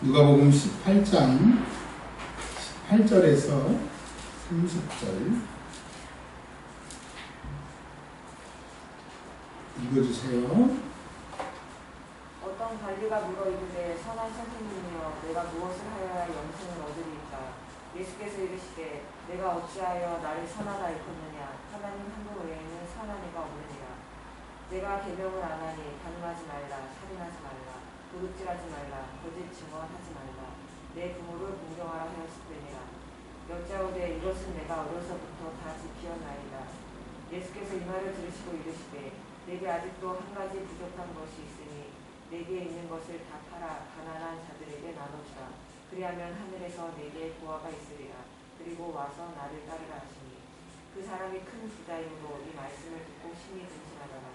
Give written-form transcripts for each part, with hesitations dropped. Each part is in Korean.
누가복음 18장 18절에서 30절 읽어주세요. 어떤 관리가 물어 이르되 선한 선생님이여 내가 무엇을 하여야 영생을 얻으리이까. 예수께서 이르시되 내가 어찌하여 나를 선하다 일컫느냐. 하나님 한 분 외에는 선한 이가 없느니라. 내가 계명을 안 하니 간음하지 말라, 살인하지 말라, 도둑질하지 말라, 거짓 증언하지 말라, 내 부모를 공경하라 하였으니라. 여짜오되 이것은 내가 어려서부터 다 지키었나이다. 예수께서 이 말을 들으시고 이르시되 내게 아직도 한 가지 부족한 것이 있으니 내게 있는 것을 다 팔아 가난한 자들에게 나눠주라. 그리하면 하늘에서 내게 보화가 있으리라. 그리고 와서 나를 따르라 하시니 그 사람이 큰 부자이므로 이 말씀을 듣고 심히 근심하더라.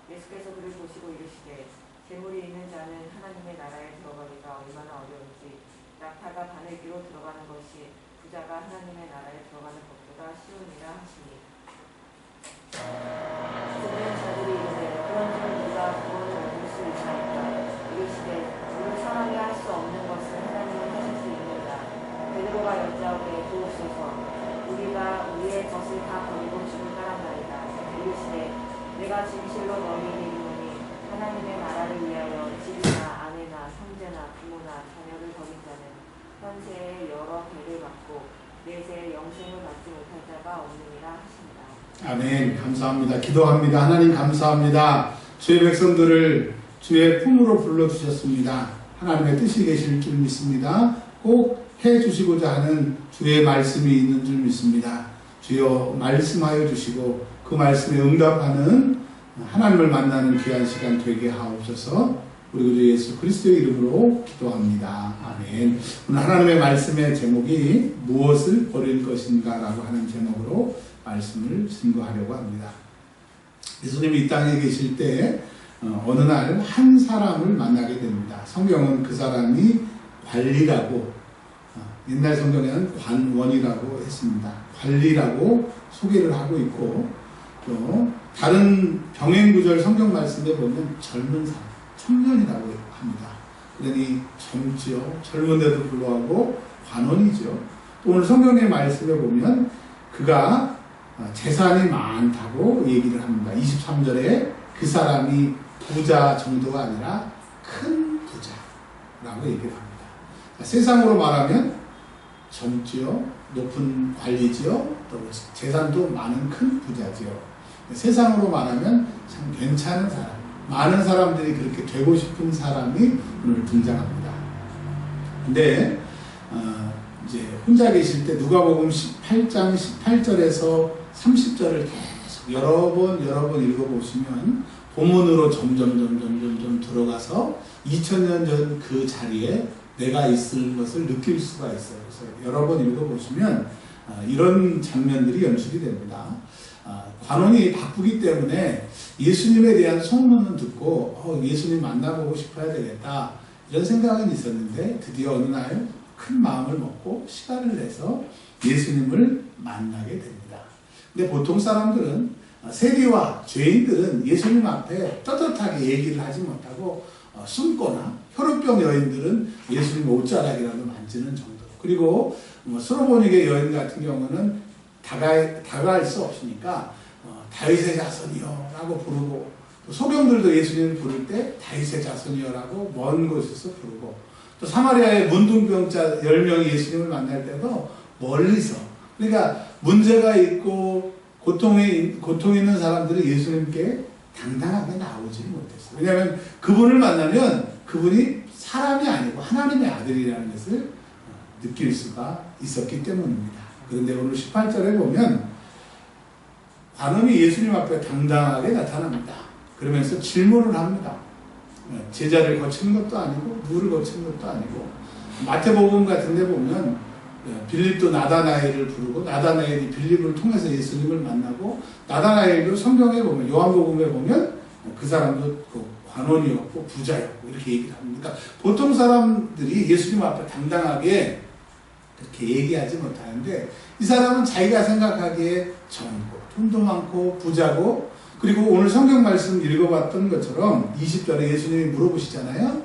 예수께서 그를 보시고 이르시되 재물이 있는 자는 하나님의 나라에 들어가기가 얼마나 어려운지 낙타가 바늘기로 들어가는 것이 부자가 하나님의 나라에 들어가는 것보다 쉬우니라 하시니 듣는 자들이 이르되 그런즉 누가 구원을 얻을 수 있나이까. 이르시되 우리 사람이 할 수 없는 것을 하나님은 하실 수 있느니라. 베드로가 여짜오되 도옵소서. 우리가 우리의 것을 다 버리고 주를 따랐나이다. 이르시되 내가 진실로 너희에게 이르노니 하나님의 나라를 위하여 집이나 아내나 형제나 부모나 자녀를 버린 자는 현세에 여러 배를 받고 내세에 영생을 받지 못할 자가 없느니라 하십니다. 아멘. 감사합니다. 기도합니다. 하나님 감사합니다. 주의 백성들을 주의 품으로 불러주셨습니다. 하나님의 뜻이 계실 줄 믿습니다. 꼭 해주시고자 하는 주의 말씀이 있는 줄 믿습니다. 주여 말씀하여 주시고 그 말씀에 응답하는 하나님을 만나는 귀한 시간 되게 하옵소서. 우리 구주 예수 그리스도의 이름으로 기도합니다. 아멘. 오늘 하나님의 말씀의 제목이 무엇을 버릴 것인가 라고 하는 제목으로 말씀을 증거하려고 합니다. 예수님이 이 땅에 계실 때 어느 날 한 사람을 만나게 됩니다. 성경은 그 사람이 관리라고, 옛날 성경에는 관원이라고 했습니다. 관리라고 소개를 하고 있고, 또 다른 병행구절 성경 말씀에 보면 젊은 사람, 청년이라고 합니다. 그러니 젊지요. 젊은데도 불구하고 관원이죠. 또 오늘 성경의 말씀에 보면 그가 재산이 많다고 얘기를 합니다. 23절에 그 사람이 부자 정도가 아니라 큰 부자라고 얘기를 합니다. 세상으로 말하면 젊지요, 높은 관리지요, 또 재산도 많은 큰 부자지요. 세상으로 말하면 참 괜찮은 사람, 많은 사람들이 그렇게 되고 싶은 사람이 오늘 등장합니다. 근데 이제 혼자 계실 때 누가복음 18장 18절에서 30절을 계속 여러 번 읽어보시면 본문으로 점점 들어가서 2000년 전 그 자리에 내가 있을 것을 느낄 수가 있어요. 그래서 여러 번 읽어보시면 이런 장면들이 연출이 됩니다. 관원이 바쁘기 때문에 예수님에 대한 소문은 듣고 예수님 만나보고 싶어야 되겠다 이런 생각은 있었는데 드디어 어느 날 큰 마음을 먹고 시간을 내서 예수님을 만나게 됩니다. 근데 보통 사람들은 세리와 죄인들은 예수님 앞에 떳떳하게 얘기를 하지 못하고 숨거나 혈우병 여인들은 예수님 옷자락이라도 만지는 정도. 그리고 스로보닉의 여인 같은 경우는 다가갈 수 없으니까 다윗의 자손이여 라고 부르고, 소경들도 예수님을 부를 때 다윗의 자손이여 라고 먼 곳에서 부르고, 또 사마리아의 문둥병자 10명이 예수님을 만날 때도 멀리서, 그러니까 문제가 있고 고통이 있는 사람들이 예수님께 당당하게 나오지 못했어요. 왜냐하면 그분을 만나면 그분이 사람이 아니고 하나님의 아들이라는 것을 느낄 수가 있었기 때문입니다. 그런데 오늘 18절에 보면 관원이 예수님 앞에 당당하게 나타납니다. 그러면서 질문을 합니다. 제자를 거치는 것도 아니고 누구를 거치는 것도 아니고, 마태복음 같은 데 보면 빌립도 나다나엘을 부르고 나다나엘이 빌립을 통해서 예수님을 만나고, 나다나엘도 성경에 보면 요한복음에 보면 그 사람도 관원이었고 부자였고 이렇게 얘기를 합니다. 그러니까 보통 사람들이 예수님 앞에 당당하게 그렇게 얘기하지 못하는데 이 사람은 자기가 생각하기에 젊고 돈도 많고 부자고, 그리고 오늘 성경 말씀 읽어봤던 것처럼 20절에 예수님이 물어보시잖아요.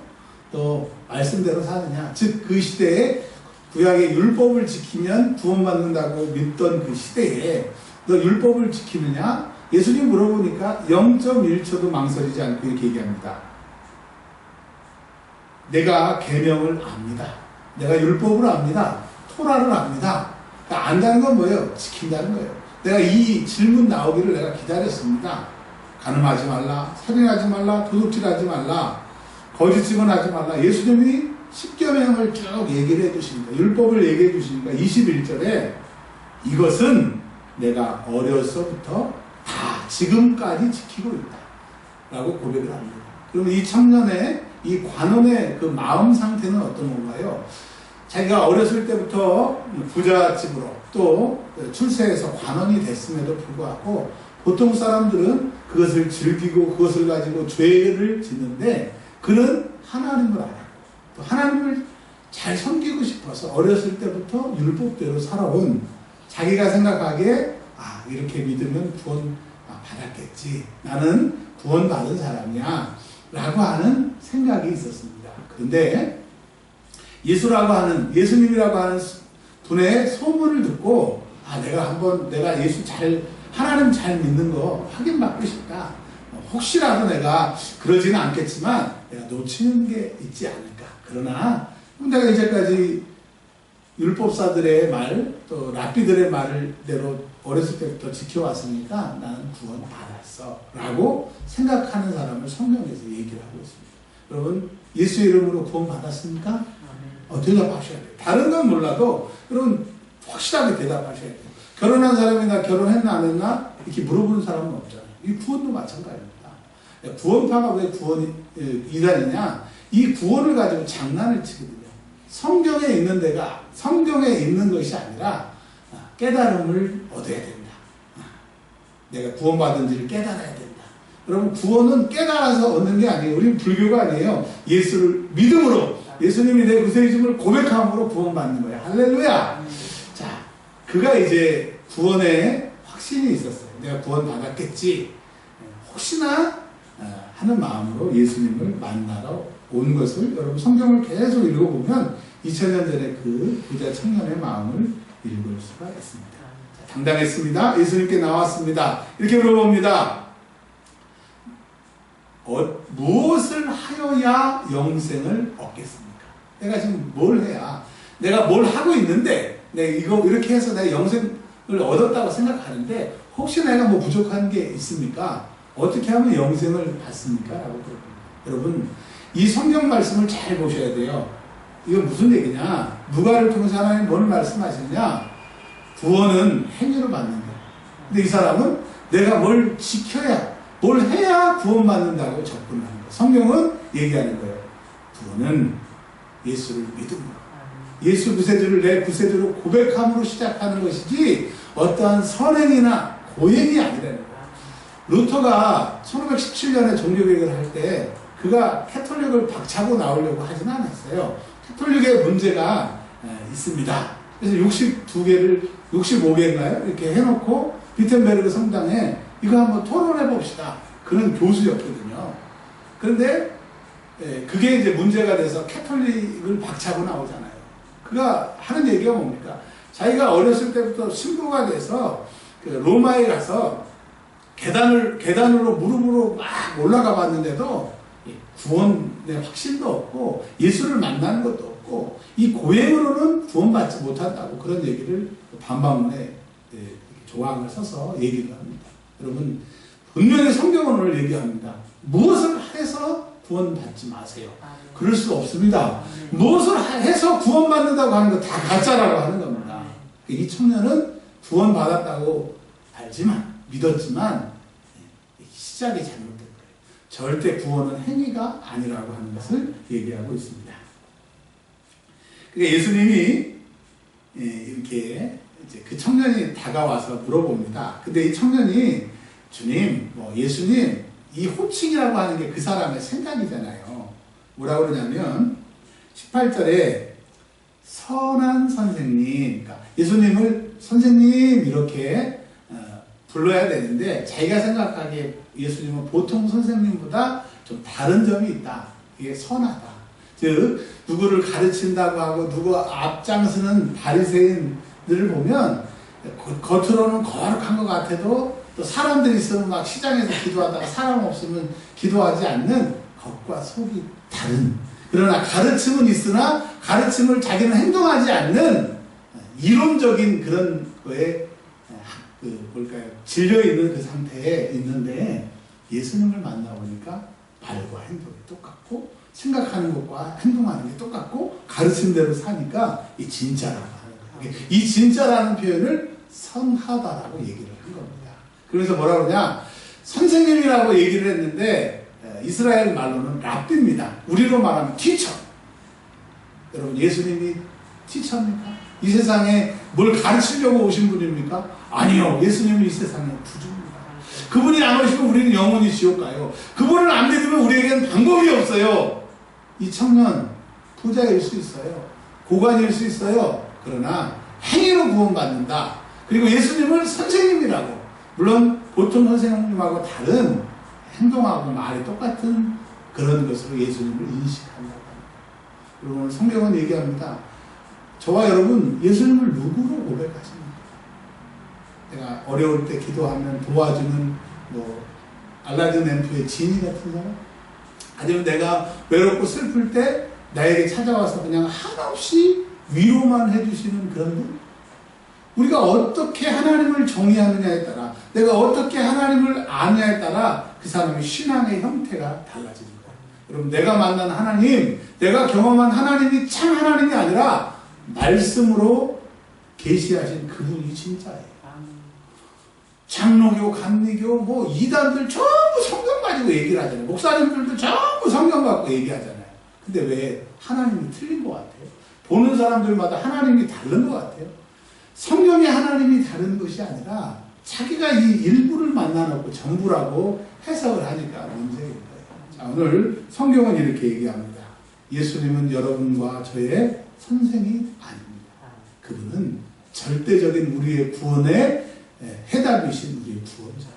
또 말씀대로 사느냐. 즉 그 시대에 구약의 율법을 지키면 구원받는다고 믿던 그 시대에 너 율법을 지키느냐? 예수님 물어보니까 0.1초도 망설이지 않고 이렇게 얘기합니다. 내가 계명을 압니다. 내가 율법을 압니다. 토라를 압니다. 그러니까 안다는 건 뭐예요? 지킨다는 거예요. 내가 이 질문 나오기를 내가 기다렸습니다. 간음하지 말라, 살인하지 말라, 도둑질하지 말라, 거짓 증언하지 말라. 예수님이 10계명을 쭉 얘기를 해주십니다. 율법을 얘기해 주시니까 21절에 이것은 내가 어려서부터 다 지금까지 지키고 있다 라고 고백을 합니다. 그러면 이 청년의 이 관원의 그 마음 상태는 어떤 건가요? 자기가 어렸을 때부터 부잣집으로 또 출세해서 관원이 됐음에도 불구하고 보통 사람들은 그것을 즐기고 그것을 가지고 죄를 짓는데 그는 하나님을 알아요. 또 하나님을 잘 섬기고 싶어서 어렸을 때부터 율법대로 살아온 자기가 생각하기에 이렇게 믿으면 구원 받았겠지. 나는 구원받은 사람이야. 라고 하는 생각이 있었습니다. 그런데 예수님이라고 하는 분의 소문을 듣고 내가 예수 하나님 잘 믿는 거 확인받고 싶다. 혹시라도 내가 그러지는 않겠지만 내가 놓치는 게 있지 않을까. 그러나 내가 이제까지 율법사들의 말, 또 랍비들의 말대로 어렸을 때부터 지켜왔으니까 나는 구원 받았어. 라고 생각하는 사람을 성경에서 얘기를 하고 있습니다. 여러분, 예수의 이름으로 구원 받았습니까? 대답하셔야 돼요. 다른 건 몰라도 여러분 확실하게 대답하셔야 돼요. 결혼한 사람이나 결혼했나 안 했나 이렇게 물어보는 사람은 없잖아요. 이 구원도 마찬가지입니다. 구원파가 왜 이단이냐? 이 구원을 가지고 장난을 치거든요. 성경에 있는 것이 아니라 깨달음을 얻어야 된다. 내가 구원받은지를 깨달아야 된다. 여러분, 구원은 깨달아서 얻는 게 아니에요. 우리는 불교가 아니에요. 예수를 믿음으로, 예수님이 내 구세주임을 고백함으로 구원받는 거예요. 할렐루야! 자, 그가 이제 구원에 확신이 있었어요. 내가 구원받았겠지. 혹시나 하는 마음으로 예수님을 만나러 온 것을 여러분 성경을 계속 읽어보면 2000년 전에 그 부자 청년의 마음을 읽을 수가 있습니다. 자, 당당했습니다. 예수님께 나왔습니다. 이렇게 물어봅니다. 무엇을 하여야 영생을 얻겠습니까? 내가 지금 뭘 해야, 내가 뭘 하고 있는데 내가 이거 이렇게 해서 내가 영생을 얻었다고 생각하는데 혹시 내가 뭐 부족한 게 있습니까? 어떻게 하면 영생을 받습니까? 라고 물어봅니다. 여러분, 이 성경 말씀을 잘 보셔야 돼요. 이건 무슨 얘기냐? 누가를 통해서 하나님 뭘 말씀하시느냐? 구원은 행위로 받는 거예요. 근데 이 사람은 내가 뭘 지켜야, 뭘 해야 구원받는다고 접근하는 거예요. 성경은 얘기하는 거예요. 구원은 예수를 믿음으로, 예수 구세주를 내 구세주로 고백함으로 시작하는 것이지 어떠한 선행이나 고행이 아니라는 거예요. 루터가 1517년에 종교개혁을 할 때 그가 캐톨릭을 박차고 나오려고 하진 않았어요. 캐톨릭의 문제가 있습니다. 그래서 65개인가요? 이렇게 해놓고 비텐베르그 성당에 이거 한번 토론해 봅시다. 그런 교수였거든요. 그런데 그게 이제 문제가 돼서 캐톨릭을 박차고 나오잖아요. 그가 하는 얘기가 뭡니까? 자기가 어렸을 때부터 신부가 돼서 그 로마에 가서 계단으로 무릎으로 막 올라가 봤는데도 구원의 확신도 없고 예수를 만나는 것도 없고 이 고행으로는 구원받지 못한다고 그런 얘기를 반박문에 조항을 써서 얘기를 합니다. 여러분, 분명히 성경은 오늘 얘기합니다. 무엇을 해서 구원받지 마세요. 그럴 수 없습니다. 무엇을 해서 구원받는다고 하는 거 다 가짜라고 하는 겁니다. 이 청년은 구원받았다고 알지만, 믿었지만 시작이 잘못된 거예요. 절대 구원은 행위가 아니라고 하는 것을 얘기하고 있습니다. 그러니까 예수님이 이렇게 이제 그 청년이 다가와서 물어봅니다. 근데 이 청년이 주님, 예수님, 이 호칭이라고 하는 게 그 사람의 생각이잖아요. 뭐라고 그러냐면 18절에 선한 선생님, 그러니까 예수님을 선생님 이렇게 불러야 되는데 자기가 생각하기에 예수님은 보통 선생님보다 좀 다른 점이 있다. 이게 선하다. 즉 누구를 가르친다고 하고 누구 앞장서는 바리새인들을 보면 겉으로는 거룩한 것 같아도 또 사람들이 있으면 막 시장에서 기도하다가 사람 없으면 기도하지 않는 겉과 속이 다른, 그러나 가르침은 있으나 가르침을 자기는 행동하지 않는 이론적인 그런 거에 뭘까요? 질려있는 그 상태에 있는데, 예수님을 만나보니까 말과 행동이 똑같고 생각하는 것과 행동하는 게 똑같고 가르친 대로 사니까 이 진짜라고 하는 거예요. 이 진짜라는 표현을 선하다라고 얘기를 한 겁니다. 그래서 뭐라 그러냐, 선생님이라고 얘기를 했는데 이스라엘 말로는 랍비입니다. 우리로 말하면 티처. 여러분, 예수님이 티처입니까? 이 세상에 뭘 가르치려고 오신 분입니까? 아니요. 예수님은 이 세상의 구주입니다. 그분이 안 오시면 우리는 영원히 지옥 가요. 그분을 안 믿으면 우리에게는 방법이 없어요. 이 청년 부자일 수 있어요. 고관일 수 있어요. 그러나 행위로 구원받는다. 그리고 예수님을 선생님이라고, 물론 보통 선생님하고 다른 행동하고 말이 똑같은 그런 것으로 예수님을 인식한다고 합니다. 여러분, 성경은 얘기합니다. 저와 여러분, 예수님을 누구로 고백하십니까? 내가 어려울 때 기도하면 도와주는 알라딘 램프의 지니 같은 사람? 아니면 내가 외롭고 슬플 때 나에게 찾아와서 그냥 한없이 위로만 해주시는 그런 분? 우리가 어떻게 하나님을 정의하느냐에 따라, 내가 어떻게 하나님을 아느냐에 따라 그 사람의 신앙의 형태가 달라지는 거예요. 여러분, 내가 만난 하나님, 내가 경험한 하나님이 참 하나님이 아니라 말씀으로 계시하신 그분이 진짜예요. 장로교, 감리교, 이단들 전부 성경 가지고 얘기를 하잖아요. 목사님들도 전부 성경 갖고 얘기하잖아요. 근데 왜 하나님이 틀린 것 같아요? 보는 사람들마다 하나님이 다른 것 같아요. 성경의 하나님이 다른 것이 아니라 자기가 이 일부를 만나놓고 전부라고 해석을 하니까 문제인 거예요. 자, 오늘 성경은 이렇게 얘기합니다. 예수님은 여러분과 저의 선생이 아닙니다. 그분은 절대적인 우리의 구원의 해답이신 우리의 구원자.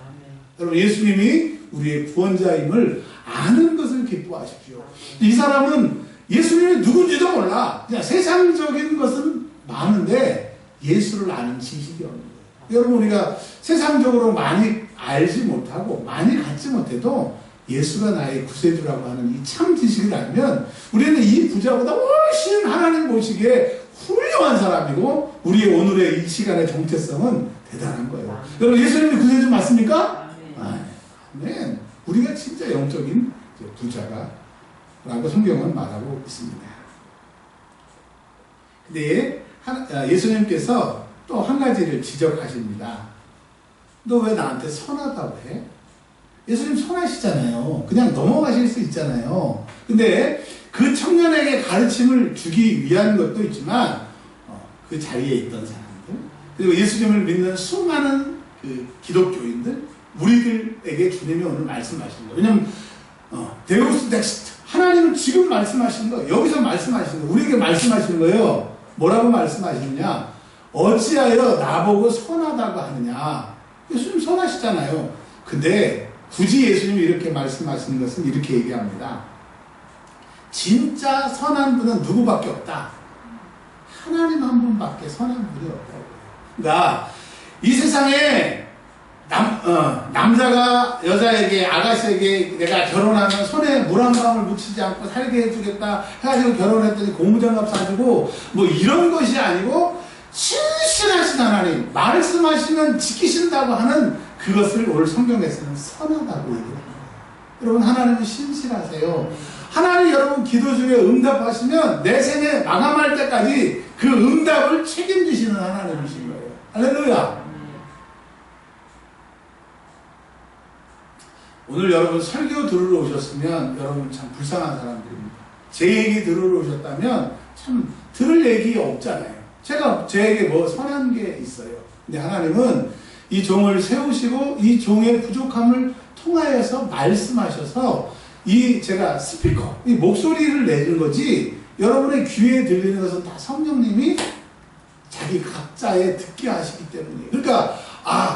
여러분, 예수님이 우리의 구원자임을 아는 것을 기뻐하십시오. 이 사람은 예수님이 누군지도 몰라. 그냥 세상적인 것은 많은데 예수를 아는 지식이 없는 거예요. 여러분, 우리가 세상적으로 많이 알지 못하고 많이 갖지 못해도 예수가 나의 구세주라고 하는 이 참 지식을 알면 우리는 이 부자보다 훨씬 하나님 보시기에 훌륭한 사람이고 우리의 오늘의 이 시간의 정체성은 대단한 거예요. 여러분, 예수님이 구세주 맞습니까? 아멘. 우리가 진짜 영적인 부자가 라고 성경은 말하고 있습니다. 근데 예수님께서 또 한 가지를 지적하십니다. 너 왜 나한테 선하다고 해? 예수님 선하시잖아요. 그냥 넘어가실 수 있잖아요. 근데 그 청년에게 가르침을 주기 위한 것도 있지만 그 자리에 있던 사람들, 그리고 예수님을 믿는 수많은 그 기독교인들, 우리들에게 주님이 오늘 말씀하시는 거예요. 왜냐면 데우스 넥스트, 하나님은 지금 말씀하시는 거예요. 여기서 말씀하시는 거예요. 우리에게 말씀하시는 거예요. 뭐라고 말씀하시느냐? 어찌하여 나보고 선하다고 하느냐? 예수님 선하시잖아요. 근데 굳이 예수님이 이렇게 말씀하시는 것은 이렇게 얘기합니다. 진짜 선한 분은 누구밖에 없다. 하나님 한 분밖에 선한 분이 없다고. 그러니까 이 세상에 남자가 여자에게, 아가씨에게 내가 결혼하면 손에 물 한 방울 묻히지 않고 살게 해주겠다 해가지고 결혼했더니 고무장갑 사주고 이런 것이 아니고 신실하신 하나님, 말씀하시면 지키신다고 하는 그것을 오늘 성경에서는 선하다고 얘기합니다. 여러분, 하나님은 신실하세요. 하나님 여러분 기도 중에 응답하시면 내 생에 마감할 때까지 그 응답을 책임지시는 하나님이신 거예요. 할렐루야. 오늘 여러분 설교 들으러 오셨으면 여러분 참 불쌍한 사람들입니다. 제 얘기 들으러 오셨다면 참 들을 얘기 없잖아요. 제가 제에게 선한 게 있어요. 근데 하나님은 이 종을 세우시고 이 종의 부족함을 통하여서 말씀하셔서 제가 스피커, 이 목소리를 내는 거지 여러분의 귀에 들리는 것은 다 성령님이 자기 각자의 듣게 하시기 때문이에요. 그러니까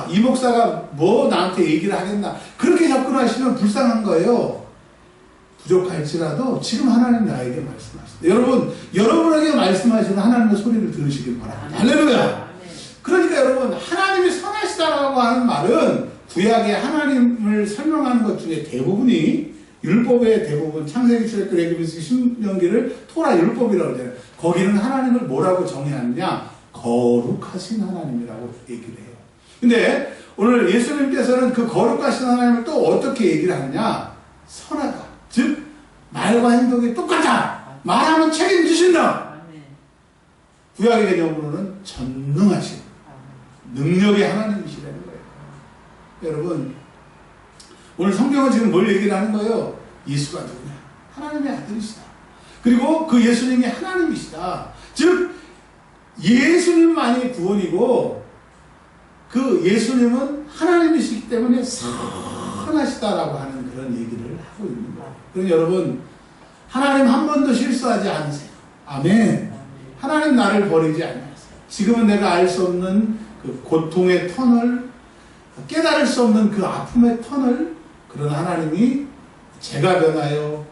이 목사가 나한테 얘기를 하겠나 그렇게 접근하시면 불쌍한 거예요. 부족할지라도 지금 하나님 나에게 말씀하신다. 여러분, 여러분에게 말씀하시는 하나님의 소리를 들으시길 바랍니다. 할렐루야! 그러니까 여러분, 하나님이 선하시다라고 하는 말은 구약의 하나님을 설명하는 것 중에 대부분이 율법의 대부분, 창세기, 출애굽기, 레위기, 신명기를 토라 율법이라고 하잖아요. 거기는 하나님을 뭐라고 정의하느냐? 거룩하신 하나님이라고 얘기를 해요. 근데 오늘 예수님께서는 그 거룩하신 하나님을 또 어떻게 얘기를 하느냐? 선하다. 즉 말과 행동이 똑같다. 말하면 책임지신다. 구약의 개념으로는 전능하신 능력의 하나님이시라는 거예요. 여러분, 오늘 성경은 지금 뭘 얘기를 하는 거예요? 예수가 누구냐? 하나님의 아들이시다. 그리고 그 예수님이 하나님이시다. 즉 예수님만이 구원이고 그 예수님은 하나님이시기 때문에 선하시다라고 하는 그런 얘기를 하고 있는 거예요. 그럼 여러분, 하나님 한 번도 실수하지 않으세요. 아멘. 하나님 나를 버리지 않으세요. 지금은 내가 알 수 없는 그 고통의 터널, 깨달을 수 없는 그 아픔의 터널, 그런 하나님이 재가 변하여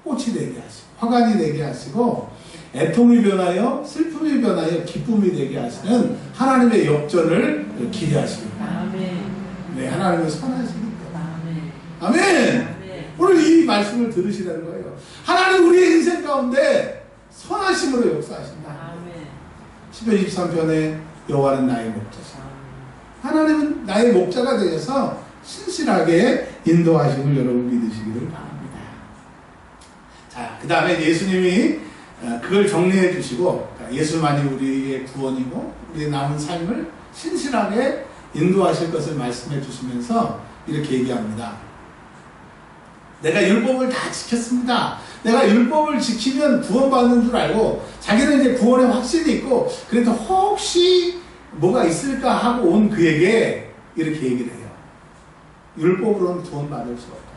꽃이 되게 하시고 화관이 되게 하시고 애통이 변하여 슬픔이 변하여 기쁨이 되게 하시는 하나님의 역전을 기대하십니다. 네, 하나님은 선하시니까. 아멘. 오늘 이 말씀을 들으시라는 거예요. 하나님 우리의 인생 가운데 선하심으로 역사하신다. 시편 23편에 여호와는 나의 목자시다. 하나님은 나의 목자가 되셔서 신실하게 인도하심을 여러분 믿으시기를 바랍니다. 자, 그 다음에 예수님이 그걸 정리해 주시고 예수만이 우리의 구원이고 우리의 남은 삶을 신실하게 인도하실 것을 말씀해 주시면서 이렇게 얘기합니다. 내가 율법을 다 지켰습니다. 내가 율법을 지키면 구원받는 줄 알고 자기는 이제 구원의 확신이 있고 그래도 혹시 뭐가 있을까 하고 온 그에게 이렇게 얘기를 해요. 율법으로는 구원받을 수 없다.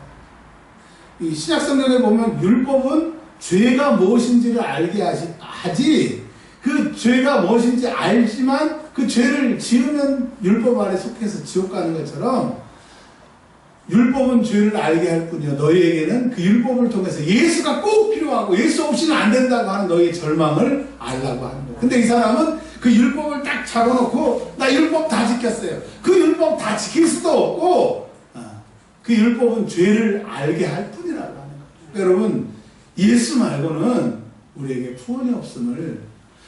이 신약성경에 보면 율법은 죄가 무엇인지를 알게 하지 그 죄가 무엇인지 알지만 그 죄를 지으면 율법 아래 속해서 지옥 가는 것처럼 율법은 죄를 알게 할 뿐이요 너희에게는 그 율법을 통해서 예수가 꼭 필요하고 예수 없이는 안 된다고 하는 너희의 절망을 알라고 하는 거예요. 근데 이 사람은 그 율법을 딱 잡아놓고 나 율법 다 지켰어요. 그 율법 다 지킬 수도 없고 그 율법은 죄를 알게 할 뿐이라고 하는 거예요. 여러분, 예수 말고는 우리에게 구원이 없음을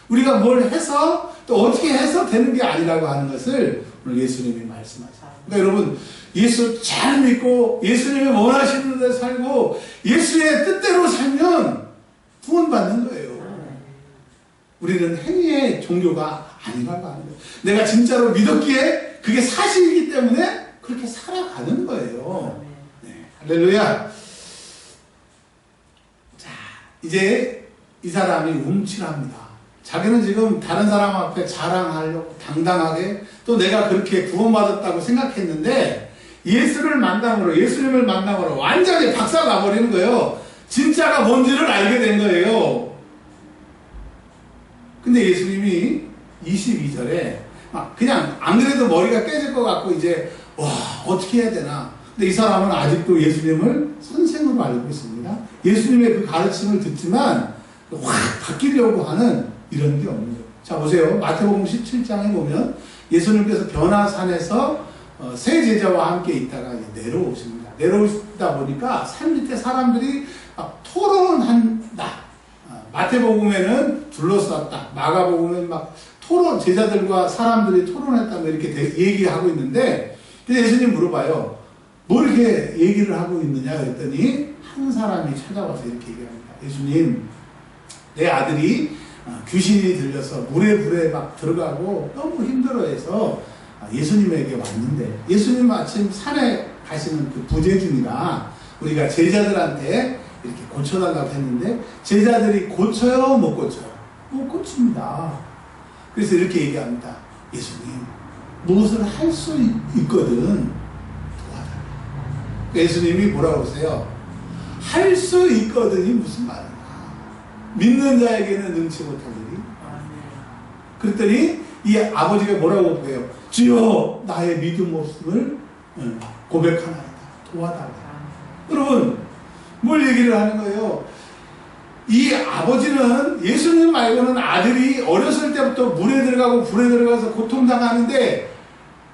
우리가 뭘 해서 또 어떻게 해서 되는 게 아니라고 하는 것을 오늘 예수님이 말씀하세요. 그러니까 여러분, 예수 잘 믿고 예수님이 원하시는 데 살고 예수의 뜻대로 살면 구원받는 거예요. 우리는 행위의 종교가 아니라고 하는 거예요. 내가 진짜로 믿었기에 그게 사실이기 때문에 그렇게 살아가는 거예요. 네, 할렐루야. 자, 이제 이 사람이 움찔합니다. 자기는 지금 다른 사람 앞에 자랑하려고 당당하게 또 내가 그렇게 구원받았다고 생각했는데 예수님을 만남으로 완전히 박살 나버리는 거예요. 진짜가 뭔지를 알게 된 거예요. 근데 예수님이 22절에 그냥 안 그래도 머리가 깨질 것 같고 이제 와 어떻게 해야 되나. 근데 이 사람은 아직도 예수님을 선생으로 알고 있습니다. 예수님의 그 가르침을 듣지만 확 바뀌려고 하는 이런 게 없는 거예요. 자 보세요. 마태복음 17장에 보면 예수님께서 변화산에서 세 제자와 함께 있다가 내려오십니다. 내려오시다 보니까 산 밑에 사람들이 막 토론한다. 마태복음에는 둘러쌌다. 마가복음은 막 토론, 제자들과 사람들이 토론했다. 이렇게 얘기하고 있는데, 근데 예수님 물어봐요. 뭐 이렇게 얘기를 하고 있느냐 그랬더니 한 사람이 찾아와서 이렇게 얘기합니다. 예수님, 내 아들이 귀신이 들려서 물에 막 들어가고 너무 힘들어해서 예수님에게 왔는데 예수님 마침 산에 가시는 그 부재중이라 우리가 제자들한테 이렇게 고쳐달라고 했는데 제자들이 고쳐요? 못 고쳐요? 못 고칩니다. 그래서 이렇게 얘기합니다. 예수님 무엇을 할 수 있거든 도와달라. 예수님이 뭐라고 그러세요? 할 수 있거든이 무슨 말인가? 믿는 자에게는 능치 못할 일이. 그랬더니 이 아버지가 뭐라고 해요? 주여 나의 믿음 없음을 고백하나이다. 도와달라. 여러분 뭘 얘기를 하는 거예요? 이 아버지는 예수님 말고는 아들이 어렸을 때부터 물에 들어가고 불에 들어가서 고통당하는데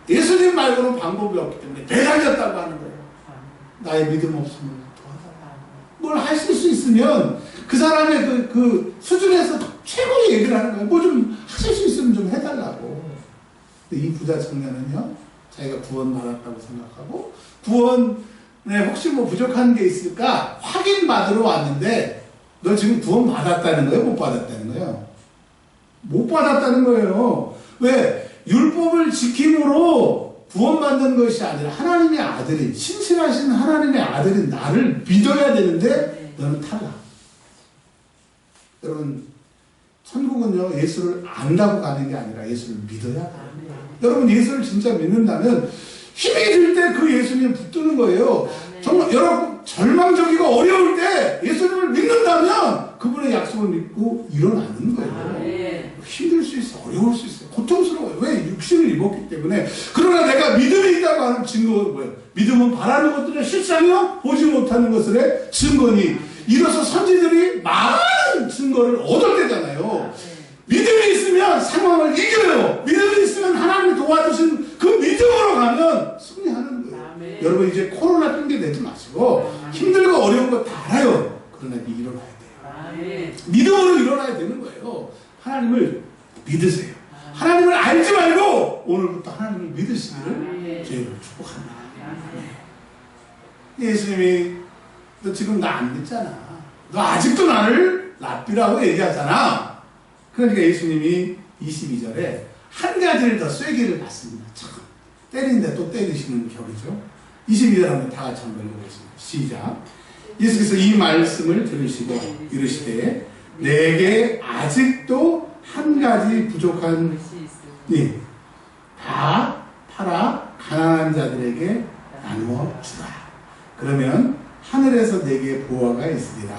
예수님 말고는 방법이 없기 때문에 매달렸다고 하는 거예요. 나의 믿음 없으면 도와달라. 뭘 하실 수 있으면 그 사람의 그 수준에서 최고의 얘기를 하는 거예요. 뭐 좀 하실 수 있으면 좀 해달라고. 근데 이 부자 청년은요, 자기가 구원받았다고 생각하고 구원에 혹시 뭐 부족한 게 있을까 확인받으러 왔는데 너 지금 구원 받았다는 거예요? 못 받았다는 거예요? 못 받았다는 거예요. 왜? 율법을 지킴으로 구원받는 것이 아니라 하나님의 아들인, 신실하신 하나님의 아들인 나를 믿어야 되는데 너는 탈락. 여러분, 천국은요, 예수를 안다고 가는 게 아니라 예수를 믿어야 돼요. 여러분, 예수를 진짜 믿는다면 힘이 들 때 그 예수님 붙드는 거예요. 정말 여러분, 절망적이고 어려울 때 예수님을 믿는다면 그분의 약속을 믿고 일어나는 거예요. 힘들 수 있어, 어려울 수 있어요. 고통스러워요. 왜? 육신을 입었기 때문에. 그러나 내가 믿음이 있다고 하는 증거가 뭐예요? 믿음은 바라는 것들의 실상이요 보지 못하는 것들의 증거니 이로써 선지들이 많은 증거를 얻을 때잖아요. 믿음이 있으면 상황을 이겨요. 믿음이 있으면 하나님이 도와주신 그 믿음으로 가면 승리하는 거예요. 여러분, 이제 코로나 핑계 내지 마시고 힘들고 어려운 거 다 알아요. 그러나 일어나야 돼요. 믿음으로 일어나야 되는 거예요. 하나님을 믿으세요. 하나님을 알지 말고 오늘부터 하나님을 믿으시기를 주님을 축복합니다. 예수님이 너 지금 나 안 믿잖아. 너 아직도 나를 랍비라고 얘기하잖아. 그러니까 예수님이 22절에 한 가지를 더 쐐기를 받습니다. 참 때리는데 또 때리시는 격이죠. 22절 한번 다 같이 한번 읽어보겠습니다. 시작. 예수께서 이 말씀을 들으시고 이르시되 내게 아직도 한 가지 부족한 다 팔아 가난한 자들에게 나누어 주라. 그러면 하늘에서 내게 보화가 있으리라.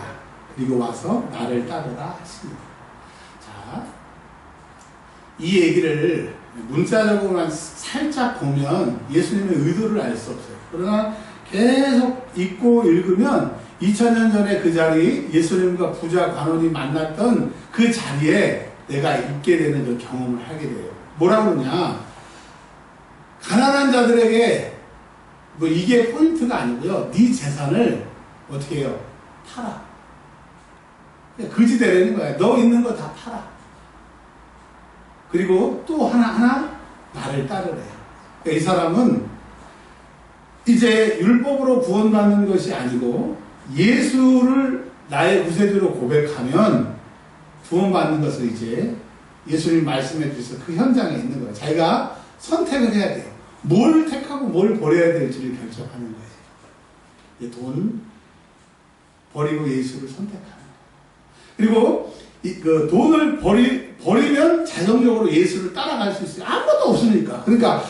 그리고 와서 나를 따르라 하십니다. 자, 이 얘기를 문자적으로만 살짝 보면 예수님의 의도를 알 수 없어요. 그러나 계속 읽고 읽으면 2000년 전에 그 자리, 예수님과 부자 관원이 만났던 그 자리에 내가 있게 되는 그 경험을 하게 돼요. 뭐라고 그러냐? 가난한 자들에게 뭐 이게 포인트가 아니고요. 네 재산을 어떻게 해요? 팔아. 그지 되라는 거야. 너 있는 거 다 팔아. 그리고 또 하나 나를 따르래요. 그러니까 이 사람은 이제 율법으로 구원받는 것이 아니고 예수를 나의 구세주로 고백하면 구원받는 것을 이제 예수님 말씀해 주셔서 그 현장에 있는 거예요. 자기가 선택을 해야 돼요. 뭘 택하고 뭘 버려야 될지를 결정하는 거예요. 돈 버리고 예수를 선택하는 거예요. 그리고 그 돈을 버리면 자동적으로 예수를 따라갈 수 있어요. 아무것도 없으니까. 그러니까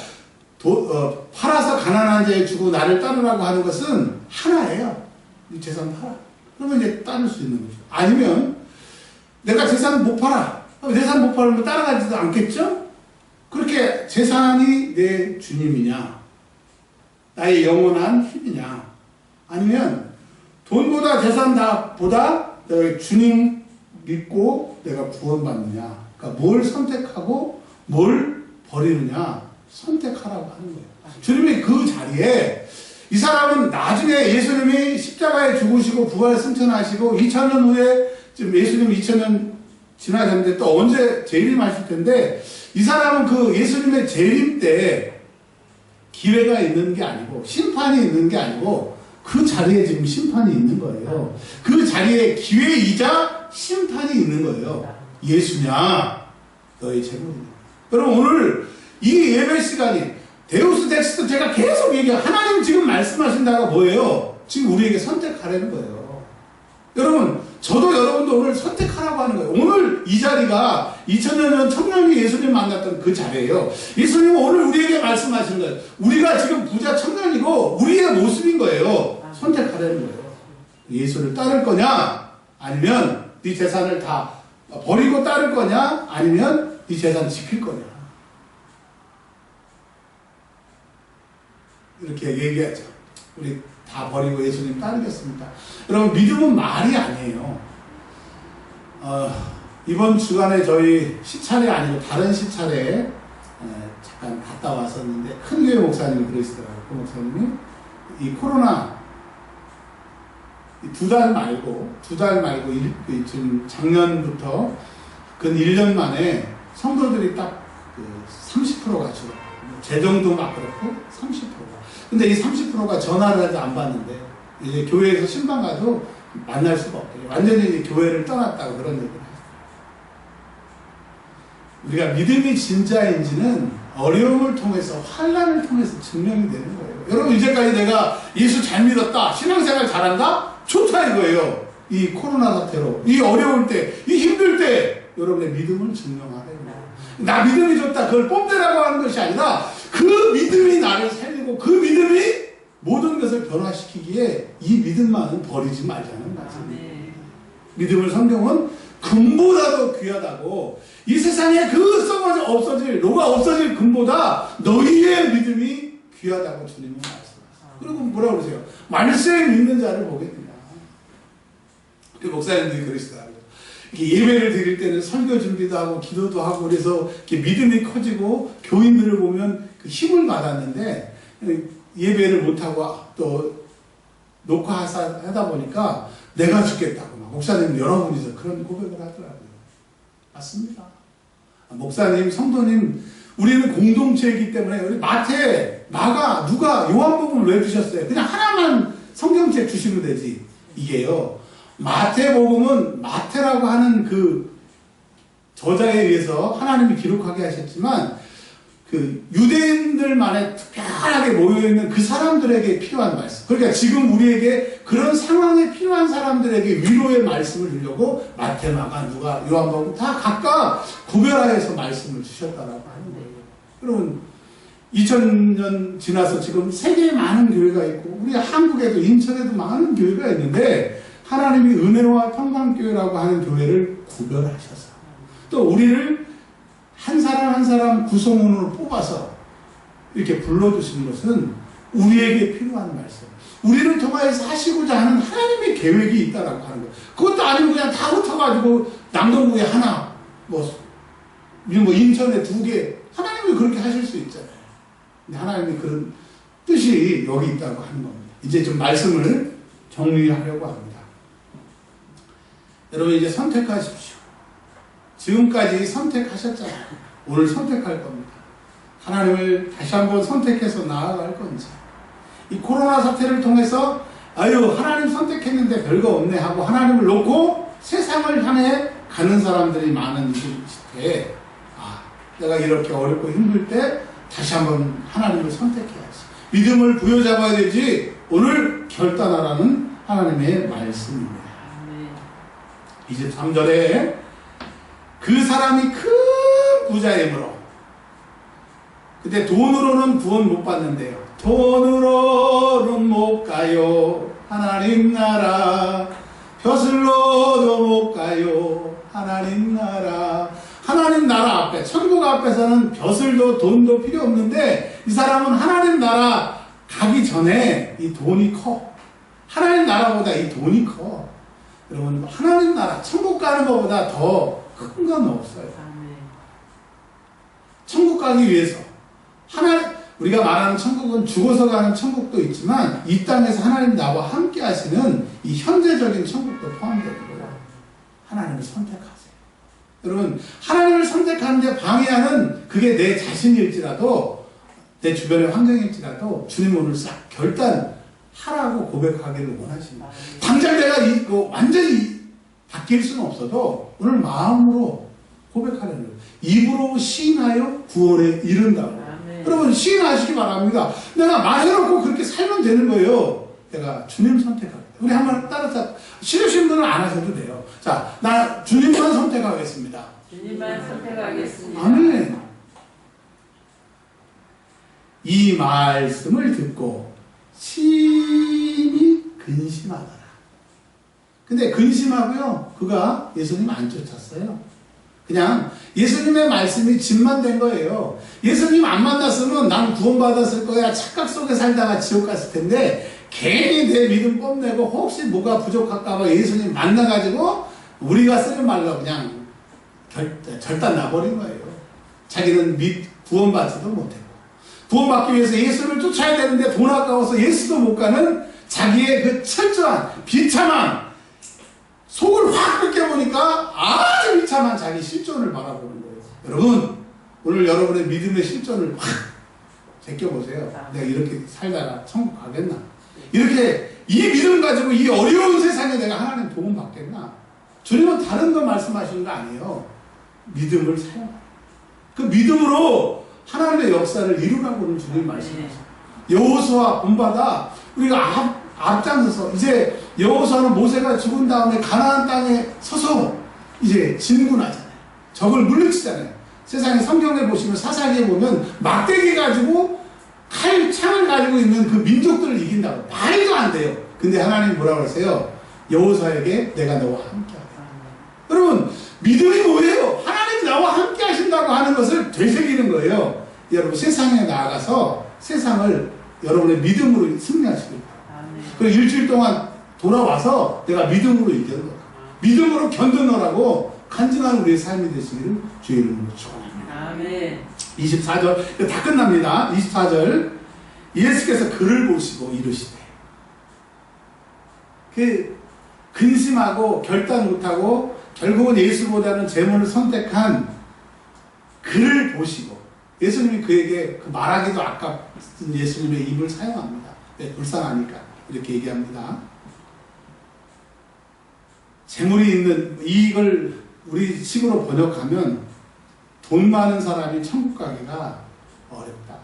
팔아서 가난한 자에 주고 나를 따르라고 하는 것은 하나예요. 이 재산 팔아. 그러면 이제 따를 수 있는 거죠. 아니면 내가 재산 못 팔아. 재산 못 팔면 따라가지도 않겠죠? 그렇게 재산이 내 주님이냐, 나의 영원한 힘이냐, 아니면 돈보다 재산보다 내가 주님 믿고 내가 구원받느냐, 그러니까 뭘 선택하고 뭘 버리느냐 선택하라고 하는 거예요. 주님이 그 자리에 이 사람은 나중에 예수님이 십자가에 죽으시고 부활 승천하시고 2000년 후에 지금 예수님 2000년 지나셨는데 또 언제 재림하실 텐데 이 사람은 그 예수님의 재림 때 기회가 있는 게 아니고 심판이 있는 게 아니고 그 자리에 지금 심판이 있는 거예요. 그 자리에 기회이자 심판이 있는 거예요. 예수냐 너의 재물이냐. 여러분 오늘 이 예배 시간이 데우스 텍스트 제가 계속 얘기해요. 하나님 지금 말씀하신다가 뭐예요? 지금 우리에게 선택하라는 거예요. 여러분 저도 여러분도 오늘 선택하라고 하는 거예요. 오늘 이 자리가 2000년 전 청년이 예수님 만났던 그 자리예요. 예수님은 오늘 우리에게 말씀하시는 거예요. 우리가 지금 부자 청년이고 우리의 모습인 거예요. 선택하라는 거예요. 예수를 따를 거냐 아니면 네 재산을 다 버리고 따를 거냐 아니면 네 재산 지킬 거냐. 이렇게 얘기하죠. 우리 다 버리고 예수님 따르겠습니다. 여러분, 믿음은 말이 아니에요. 이번 주간에 저희 시찰이 아니고 다른 시찰에 잠깐 갔다 왔었는데, 큰 교회 목사님이 그러시더라고요. 그 목사님이 이 코로나 두 달 말고 지금 작년부터 근 1년 만에 성도들이 딱 30%가 줄어. 재정도 막 그렇고 30%가. 근데 이 30%가 전화를 해도 안 받는데, 이제 교회에서 신방 가도 만날 수가 없대요. 완전히 이제 교회를 떠났다고 그런 얘기를 하죠. 우리가 믿음이 진짜인지는 어려움을 통해서, 환난을 통해서 증명이 되는 거예요. 여러분, 이제까지 내가 예수 잘 믿었다, 신앙생활 잘한다? 좋다 이거예요. 이 코로나 사태로, 이 어려울 때, 이 힘들 때 여러분의 믿음을 증명하래요. 나 믿음이 좋다, 그걸 뽐내라고 하는 것이 아니라 그 믿음이 나를 살리고 그 믿음이 모든 것을 변화시키기에 이 믿음만은 버리지 말자는 말씀이에요. 믿음을 성경은 금보다도 귀하다고, 이 세상에 그 썩어져 없어질, 노가 없어질 금보다 너희의 믿음이 귀하다고 주님은 말씀하세요. 그리고 뭐라고 그러세요? 말세에 믿는 자를 보겠느냐. 그 목사님들이 그러시더라고요. 이렇게 예배를 드릴 때는 설교 준비도 하고 기도도 하고 그래서 이렇게 믿음이 커지고 교인들을 보면 그 힘을 받았는데, 예배를 못하고 또 녹화하다 보니까 내가 죽겠다고 막 목사님 여러분이서 그런 고백을 하더라고요. 맞습니다. 목사님, 성도님, 우리는 공동체이기 때문에 우리 마태, 마가, 누가 요한복음을 왜 주셨어요? 그냥 하나만 성경책 주시면 되지. 이게요, 마태복음은 마태라고 하는 그 저자에 의해서 하나님이 기록하게 하셨지만, 그 유대인들만의 특별하게 모여있는 그 사람들에게 필요한 말씀. 그러니까 지금 우리에게 그런 상황에 필요한 사람들에게 위로의 말씀을 주려고 마태, 마가, 누가, 요한복음 다 각각 구별하여서 말씀을 주셨다라고 하는 거예요. 여러분, 2000년 지나서 지금 세계에 많은 교회가 있고, 우리 한국에도 인천에도 많은 교회가 있는데, 하나님이 은혜와 평강교회라고 하는 교회를 구별하셔서 또 우리를 한 사람 한 사람 구성원으로 뽑아서 이렇게 불러주신 것은 우리에게 필요한 말씀, 우리를 통하여서 하시고자 하는 하나님의 계획이 있다라고 하는 거예요. 그것도 아니고 그냥 다 흩어가지고 남동구에 하나, 뭐 인천에 2개, 하나님이 그렇게 하실 수 있잖아요. 근데 하나님이 그런 뜻이 여기 있다고 하는 겁니다. 이제 좀 말씀을 정리하려고 합니다. 여러분, 이제 선택하십시오. 지금까지 선택하셨잖아요. 오늘 선택할 겁니다. 하나님을 다시 한번 선택해서 나아갈 건지, 이 코로나 사태를 통해서 아유 하나님 선택했는데 별거 없네 하고 하나님을 놓고 세상을 향해 가는 사람들이 많은 시대에, 내가 이렇게 어렵고 힘들 때 다시 한번 하나님을 선택해야지, 믿음을 부여잡아야 되지, 오늘 결단하라는 하나님의 말씀입니다. 23절에 그 사람이 큰 부자이므로, 근데 돈으로는 구원 못 받는데요. 돈으로는 못 가요 하나님 나라, 벼슬로도 못 가요 하나님 나라. 하나님 나라 앞에, 천국 앞에서는 벼슬도 돈도 필요 없는데, 이 사람은 하나님 나라 가기 전에 이 돈이 커. 하나님 나라보다 이 돈이 커. 여러분, 하나님 나라, 천국 가는 것보다 더 큰 건 없어요. 천국 가기 위해서 우리가 말하는 천국은 죽어서 가는 천국도 있지만, 이 땅에서 하나님 나와 함께 하시는 이 현재적인 천국도 포함되는 거예요. 하나님을 선택하세요. 여러분, 하나님을 선택하는데 방해하는 그게 내 자신일지라도, 내 주변의 환경일지라도 주님 오늘 싹 결단하라고 고백하기를 원하십니다. 당장 내가 완전히 바뀔 수는 없어도 오늘 마음으로 고백하려는 거예요. 입으로 시인하여 구원에 이른다고. 여러분, 시인하시기 바랍니다. 내가 말해놓고 그렇게 살면 되는 거예요. 내가 주님 선택하겠다. 우리 한번 따라서, 싫으신 분은 안 하셔도 돼요. 자, 나 주님만 선택하겠습니다. 주님만 선택하겠습니다. 아멘. 이 말씀을 듣고 심히 근심하더라. 근데 근심하고요, 그가 예수님 안 쫓았어요. 그냥 예수님의 말씀이 짐만 된 거예요. 예수님 안 만났으면 난 구원받았을 거야, 착각 속에 살다가 지옥 갔을 텐데, 괜히 내 믿음 뽐내고 혹시 뭐가 부족할까봐 예수님 만나가지고 우리가 쓰는 말로 그냥 절단 나버린 거예요. 자기는 구원받지도 못했고 구원받기 위해서 예수를 쫓아야 되는데 돈 아까워서 예수도 못 가는 자기의 그 철저한 비참한 속을 확 벗겨보니까 아주 비참한 자기 실존을 바라보는 거예요. 여러분 오늘 여러분의 믿음의 실존을 확 제껴보세요. 내가 이렇게 살다가 천국 가겠나? 이렇게 이 믿음 가지고 이 어려운 세상에 내가 하나님 도움 받겠나? 주님은 다른 거 말씀하시는 거 아니에요. 믿음을 사용. 그 믿음으로 하나님의 역사를 이루라고는 주님 말씀하세요. 여호수아 본받아 우리가 앞장서서 이제 여호수아는 모세가 죽은 다음에 가나안 땅에 서서 이제 진군하잖아요. 적을 물리치잖아요. 세상에 성경에 보시면 사사기에 보면 막대기 가지고 칼창을 가지고 있는 그 민족들을 이긴다고. 말도 안 돼요. 근데 하나님 뭐라고 그러세요? 여호수아에게 내가 너와 함께 하겠다. 여러분 믿음이 뭐예요? 하나님이 나와 함께 하신다고 하는 것을 되새기는 거예요. 여러분 세상에 나아가서 세상을 여러분의 믿음으로 승리하시길 바랍니다. 그리고 일주일 동안 돌아와서 내가 믿음으로 이겨는 거예요. 믿음으로 견뎌내라고 간증하는 우리의 삶이 되시기를 주의 이름으로 축원합니다. 아멘. 24절 다 끝납니다. 24절 예수께서 그를 보시고 이르시되 그 근심하고 결단 못하고 결국은 예수보다는 재물을 선택한 그를 보시고 예수님이 그에게 그 말하기도 아깝던 예수님의 입을 사용합니다. 네, 불쌍하니까 이렇게 얘기합니다. 재물이 있는 이걸 우리 식으로 번역하면 돈 많은 사람이 천국 가기가 어렵다.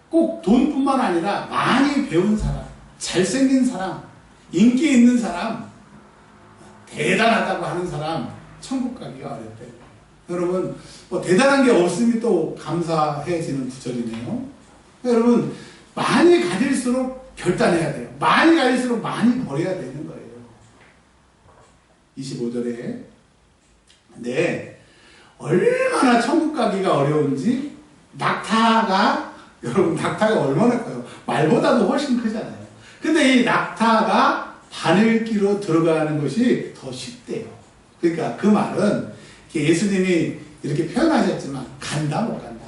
꼭 돈뿐만 아니라 많이 배운 사람, 잘생긴 사람, 인기 있는 사람, 대단하다고 하는 사람 천국 가기가 어렵다. 여러분 뭐 대단한 게 없음이 또 감사해지는 구절이네요. 여러분 많이 가질수록 결단해야 돼요. 많이 가질수록 많이 버려야 되는 거예요. 25절에 네 얼마나 천국 가기가 어려운지 여러분 낙타가 얼마나 커요? 말보다도 훨씬 크잖아요. 근데 이 낙타가 바늘기로 들어가는 것이 더 쉽대요. 그러니까 그 말은 예수님이 이렇게 표현하셨지만 간다 못 간다.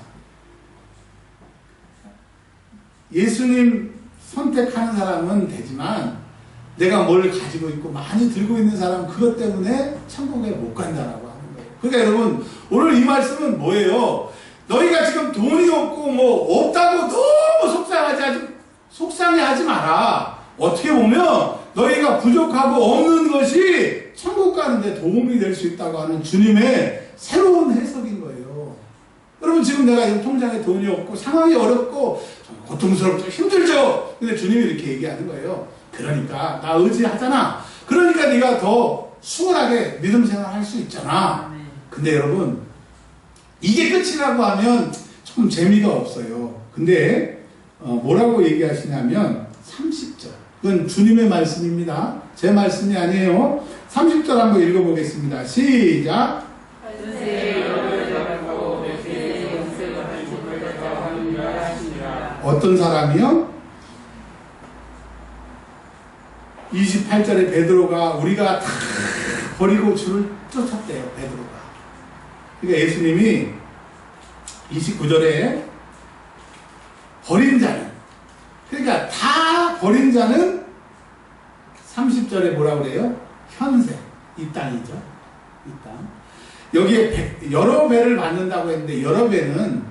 예수님 선택하는 사람은 되지만 내가 뭘 가지고 있고 많이 들고 있는 사람은 그것 때문에 천국에 못 간다라고 하는 거예요. 그러니까 여러분 오늘 이 말씀은 뭐예요? 너희가 지금 돈이 없고 뭐 없다고 너무 속상해하지 마라. 어떻게 보면 너희가 부족하고 없는 것이 천국 가는데 도움이 될 수 있다고 하는 주님의 새로운 해석인 거예요. 여러분 지금 내가 통장에 돈이 없고 상황이 어렵고 고통스럽죠. 힘들죠. 근데 주님이 이렇게 얘기하는 거예요. 그러니까 나 의지하잖아. 그러니까 네가 더 수월하게 믿음 생활할 수 있잖아. 근데 여러분 이게 끝이라고 하면 좀 재미가 없어요. 근데 뭐라고 얘기하시냐면 30절. 그건 주님의 말씀입니다. 제 말씀이 아니에요. 30절 한번 읽어보겠습니다. 시작. 어떤 사람이요? 28절에 베드로가 우리가 다 버리고 주를 쫓았대요. 베드로가. 그러니까 예수님이 29절에 버린 자는 그러니까 다 버린 자는 30절에 뭐라고 그래요? 현세. 이 땅이죠. 이 땅. 여기에 여러 배를 받는다고 했는데 여러 배는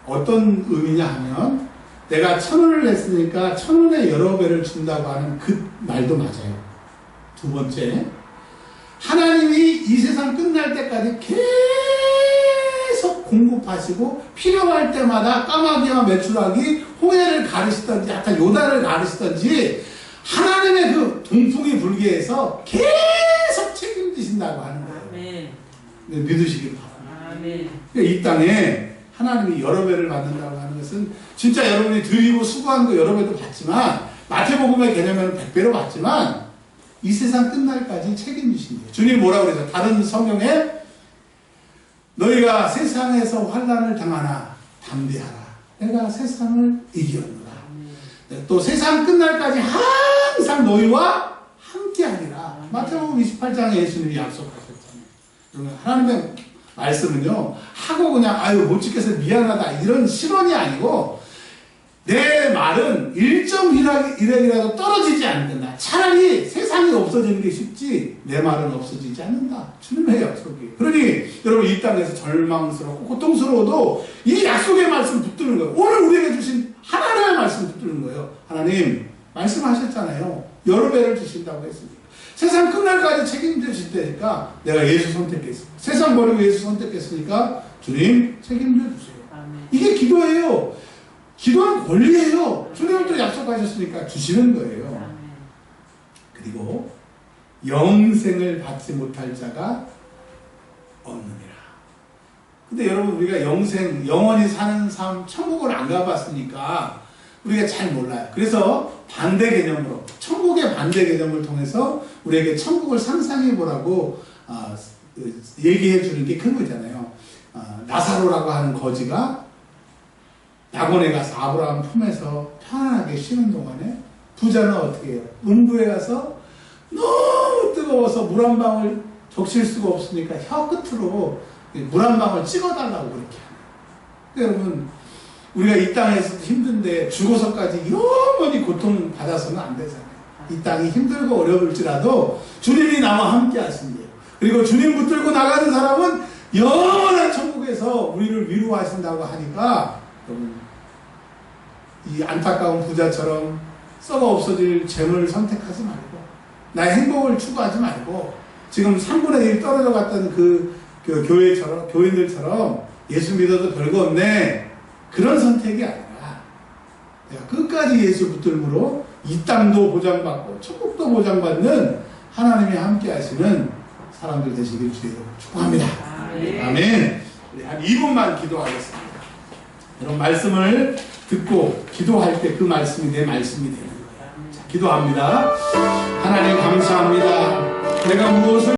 어떤 의미냐 하면 내가 1,000원을 냈으니까 1,000원에 여러 배를 준다고 하는 그 말도 맞아요. 두 번째, 하나님이 이 세상 끝날 때까지 계속 공급하시고 필요할 때마다 까마귀와 메추라기 홍해를 가르시던지 하여튼 요단을 가르시던지 하나님의 그 동풍이 불게 해서 계속 책임지신다고 하는 거예요. 네, 믿으시기 바랍니다. 이 땅에 하나님이 여러 배를 받는다고 하는 것은 진짜 여러분이 드리고 수고한 거 여러 배도 받지만 마태복음의 개념에는 100배로 받지만 이 세상 끝날까지 책임지신대요. 주님 뭐라고 그러죠? 다른 성경에 너희가 세상에서 환난을 당하나 담대하라. 내가 세상을 이기었노라. 또 세상 끝날까지 항상 너희와 함께하리라. 마태복음 28장에 예수님이 약속하셨잖아요. 그러면 하나님의 말씀은요, 하고 그냥 아유 못 지켜서 미안하다 이런 실언이 아니고, 내 말은 일정 일획이라도 떨어지지 않는다. 차라리 세상이 없어지는 게 쉽지 내 말은 없어지지 않는다. 주님의 약속이. 그러니 여러분 이 땅에서 절망스럽고 고통스러워도 이 약속의 말씀 붙드는 거예요. 오늘 우리에게 주신 하나님의 말씀 붙드는 거예요. 하나님 말씀하셨잖아요. 여러 배를 주신다고 했으니까. 세상 끝날까지 책임져 주실 테니까 내가 예수 선택했습니다. 세상 버리고 예수 선택했으니까 주님 책임져 주세요. 이게 기도예요. 기도는 권리예요. 주님은 또 약속하셨으니까 주시는 거예요. 그리고 영생을 받지 못할 자가 없느니라. 근데 여러분 우리가 영원히 사는 삶, 천국을 안 가봤으니까 우리가 잘 몰라요. 그래서 반대 개념으로, 천국의 반대 개념을 통해서 우리에게 천국을 상상해 보라고 얘기해 주는 게 큰 거잖아요. 나사로라고 하는 거지가 낙원에 가서 아브라함 품에서 편안하게 쉬는 동안에 부자는 어떻게 해요? 음부에 가서 너무 뜨거워서 물 한 방울 적실 수가 없으니까 혀 끝으로 물 한 방울 찍어달라고 그렇게 하네요. 여러분 우리가 이 땅에서 힘든데 죽어서까지 영원히 고통 받아서는 안 되잖아요. 이 땅이 힘들고 어려울지라도 주님이 나와 함께 하신대요. 그리고 주님 붙들고 나가는 사람은 영원한 천국에서 우리를 위로하신다고 하니까 이 안타까운 부자처럼 썩어 없어질 재물을 선택하지 말고 나의 행복을 추구하지 말고 지금 3분의 1 떨어져 갔던 그 교회처럼 교인들처럼 예수 믿어도 별거 없네 그런 선택이 아니라 내가 끝까지 예수 붙들므로 이 땅도 보장받고 천국도 보장받는 하나님이 함께 하시는 사람들 되시길 주의 이름으로 축복합니다. 아멘. 우리 한 2분만 기도하겠습니다. 이런 말씀을 듣고 기도할 때 그 말씀이 내 말씀이 되는 거예요. 자, 기도합니다. 하나님 감사합니다. 내가 무엇을